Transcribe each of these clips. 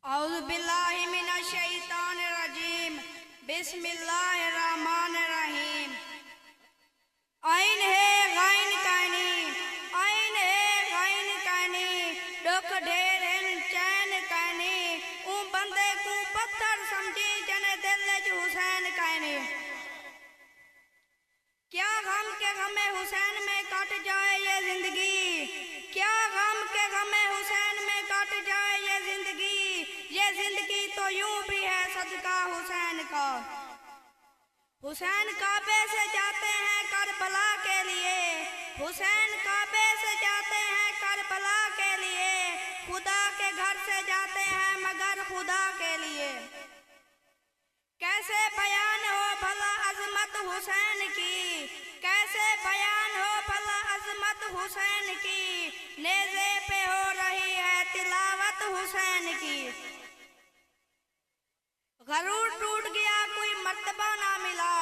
औज़ुबिल्लाहि मिनश्शैतानिर्रजीम बिस्मिल्लाहिर्रहमानिर्रहीम। ऐन है गैन कैनी, ऐन है गैन कैनी, दुख ढेरन चैन कैनी, बंदे को पत्थर समझी जने दिल हुसैन कैनी। क्या गम के गमे हुसैन में कट जाए ये जिंदगी, क्या गम के गमे हुसैन में कट जाए ये जिंदगी तो यूं भी है सदका हुसैन का। हुसैन काबे से जाते हैं करबला के लिए, हुसैन काबे से जाते हैं करबला के लिए, खुदा के घर से जाते हैं मगर खुदा के लिए। कैसे बयान हो भला अजमत हुसैन की, कैसे बयान हो भला अजमत हुसैन की, नेज़े पे हो रही है तिलावत हुसैन की। गरूर टूट गया कोई मर्तबा ना मिला,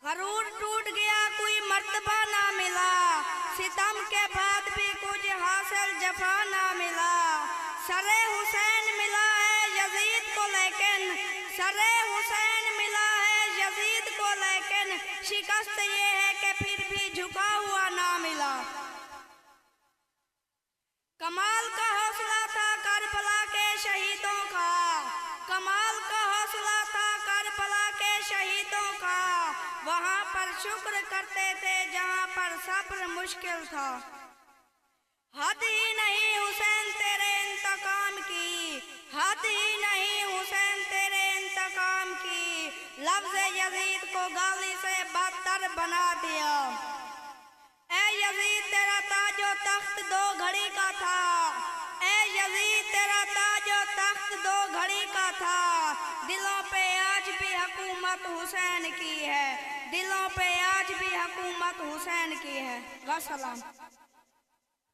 गरूर टूट गया कोई मर्तबा ना मिला, सितम के बाद भी कुछ हासिल जफा ना मिला। सरे हुसैन मिला है यजीद को लेकिन, सरे हुसैन मिला है यजीद को लेकिन, शिकस्त ये है कि फिर भी झुका हुआ ना मिला। कमाल का हौसला था करबला के शहीदों का, कमाल का हौसला था करबला के शहीदों का, वहाँ पर शुक्र करते थे जहाँ पर सब्र मुश्किल था। हद ही नहीं हुसैन तेरे इंतकाम की, हद ही नहीं हुसैन तेरे इंतकाम की, लफ्ज़ यजीद को गाली से बदतर बना दिया। ए यजीद तेरा ताजो तख्त दो घड़ी का था, ए यजीद तेरा ताजो तख्त दो घड़ी का था, दिलों पे आज भी हुकूमत हुसैन की है, दिलों पे आज भी हुकूमत हुसैन की है। वस्सलाम।